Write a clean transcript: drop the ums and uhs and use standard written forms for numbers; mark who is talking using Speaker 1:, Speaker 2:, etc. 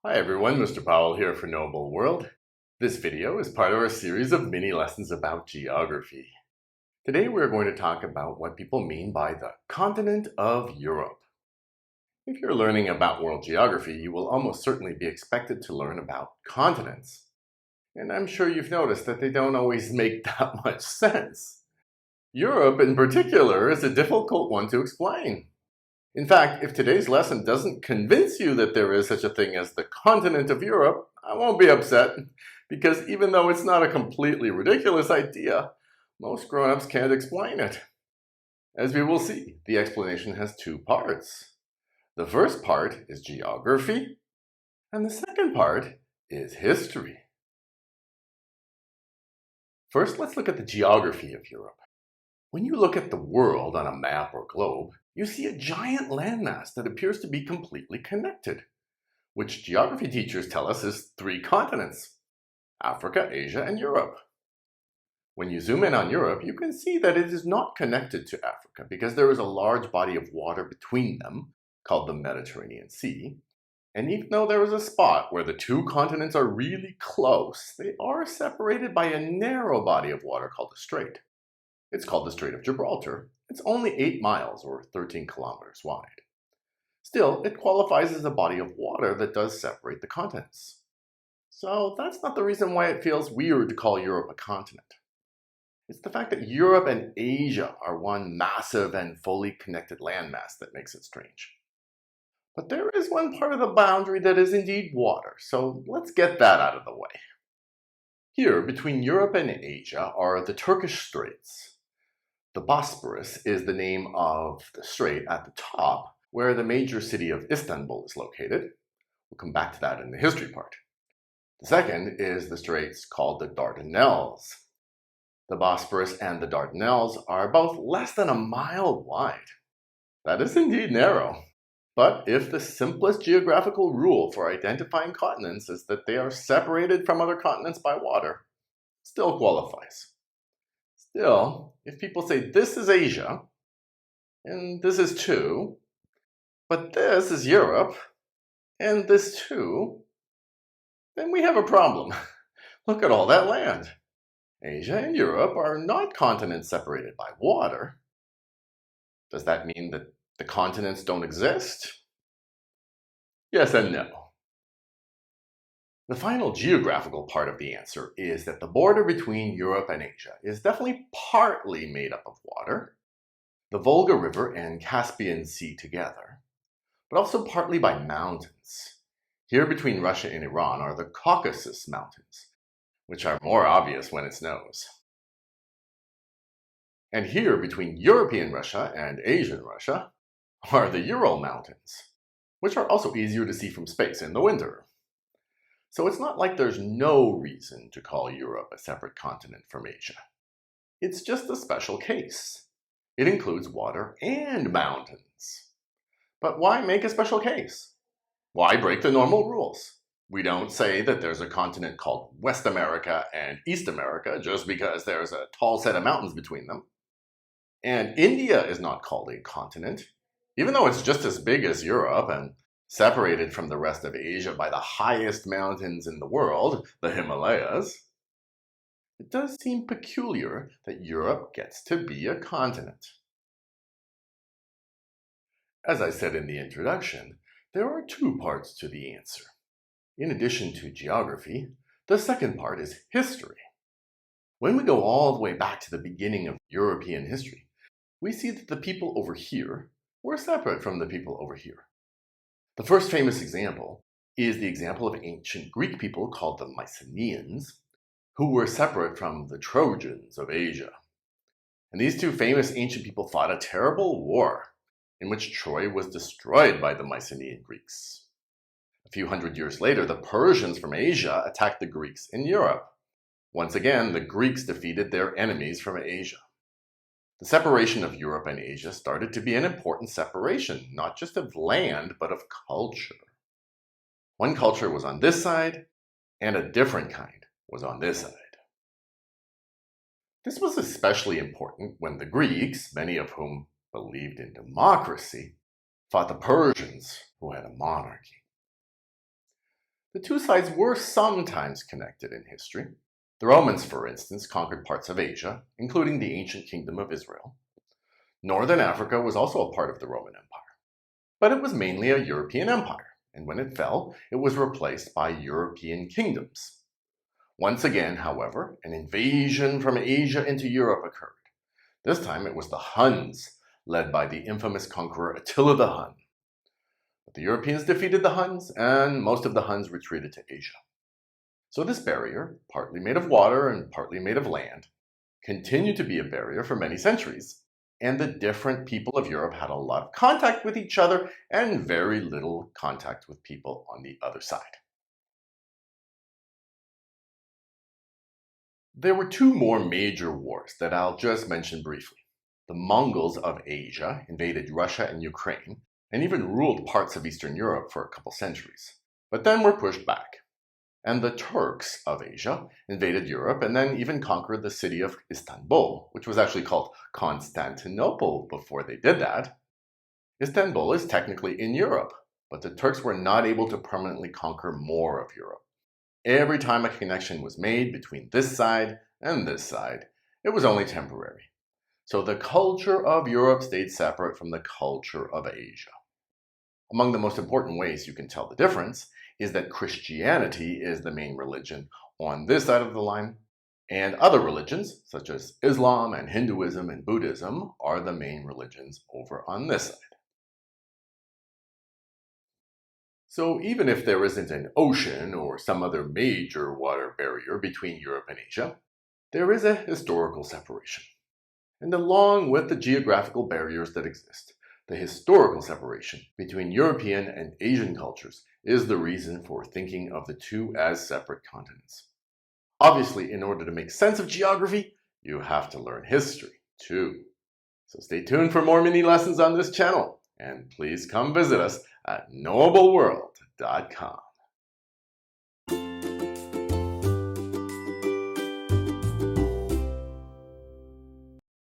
Speaker 1: Hi everyone, Mr. Powell here for Knowable World. This video is part of our series of mini lessons about geography. Today we're going to talk about what people mean by the continent of Europe. If you're learning about world geography, you will almost certainly be expected to learn about continents. And I'm sure you've noticed that they don't always make that much sense. Europe in particular is a difficult one to explain. In fact, if today's lesson doesn't convince you that there is such a thing as the continent of Europe, I won't be upset, because even though it's not a completely ridiculous idea, most grown-ups can't explain it. As we will see, the explanation has two parts. The first part is geography, and the second part is history. First, let's look at the geography of Europe. When you look at the world on a map or globe, you see a giant landmass that appears to be completely connected, which geography teachers tell us is three continents: Africa, Asia, and Europe. When you zoom in on Europe, you can see that it is not connected to Africa because there is a large body of water between them, called the Mediterranean Sea. And even though there is a spot where the two continents are really close, they are separated by a narrow body of water called a strait. It's called the Strait of Gibraltar. It's only 8 miles or 13 kilometers wide. Still, it qualifies as a body of water that does separate the continents. So that's not the reason why it feels weird to call Europe a continent. It's the fact that Europe and Asia are one massive and fully connected landmass that makes it strange. But there is one part of the boundary that is indeed water, so let's get that out of the way. Here, between Europe and Asia, are the Turkish Straits. The Bosporus is the name of the strait at the top, where the major city of Istanbul is located. We'll come back to that in the history part. The second is the straits called the Dardanelles. The Bosporus and the Dardanelles are both less than a mile wide. That is indeed narrow. But if the simplest geographical rule for identifying continents is that they are separated from other continents by water, it still qualifies. Still, if people say this is Asia, and this is too, but this is Europe, and this too, then we have a problem. Look at all that land. Asia and Europe are not continents separated by water. Does that mean that the continents don't exist? Yes and no. The final geographical part of the answer is that the border between Europe and Asia is definitely partly made up of water, the Volga River and Caspian Sea together, but also partly by mountains. Here between Russia and Iran are the Caucasus Mountains, which are more obvious when it snows. And here between European Russia and Asian Russia are the Ural Mountains, which are also easier to see from space in the winter. So it's not like there's no reason to call Europe a separate continent from Asia. It's just a special case. It includes water and mountains. But why make a special case? Why break the normal rules? We don't say that there's a continent called West America and East America just because there's a tall set of mountains between them. And India is not called a continent, even though it's just as big as Europe and separated from the rest of Asia by the highest mountains in the world, the Himalayas. It does seem peculiar that Europe gets to be a continent. As I said in the introduction, there are two parts to the answer. In addition to geography, the second part is history. When we go all the way back to the beginning of European history, we see that the people over here were separate from the people over here. The first famous example is the example of ancient Greek people called the Mycenaeans, who were separate from the Trojans of Asia. And these two famous ancient people fought a terrible war in which Troy was destroyed by the Mycenaean Greeks. A few hundred years later, the Persians from Asia attacked the Greeks in Europe. Once again, the Greeks defeated their enemies from Asia. The separation of Europe and Asia started to be an important separation, not just of land, but of culture. One culture was on this side, and a different kind was on this side. This was especially important when the Greeks, many of whom believed in democracy, fought the Persians, who had a monarchy. The two sides were sometimes connected in history. The Romans, for instance, conquered parts of Asia, including the ancient kingdom of Israel. Northern Africa was also a part of the Roman Empire. But it was mainly a European empire, and when it fell, it was replaced by European kingdoms. Once again, however, an invasion from Asia into Europe occurred. This time it was the Huns, led by the infamous conqueror Attila the Hun. But the Europeans defeated the Huns, and most of the Huns retreated to Asia. So this barrier, partly made of water and partly made of land, continued to be a barrier for many centuries, and the different people of Europe had a lot of contact with each other and very little contact with people on the other side. There were two more major wars that I'll just mention briefly. The Mongols of Asia invaded Russia and Ukraine, and even ruled parts of Eastern Europe for a couple centuries, but then were pushed back. And the Turks of Asia invaded Europe and then even conquered the city of Istanbul, which was actually called Constantinople before they did that. Istanbul is technically in Europe, but the Turks were not able to permanently conquer more of Europe. Every time a connection was made between this side and this side, it was only temporary. So the culture of Europe stayed separate from the culture of Asia. Among the most important ways you can tell the difference is that Christianity is the main religion on this side of the line, and other religions, such as Islam and Hinduism and Buddhism, are the main religions over on this side. So even if there isn't an ocean or some other major water barrier between Europe and Asia, there is a historical separation. And along with the geographical barriers that exist, the historical separation between European and Asian cultures is the reason for thinking of the two as separate continents. Obviously, in order to make sense of geography, you have to learn history too. So stay tuned for more mini lessons on this channel, and please come visit us at knowableworld.com.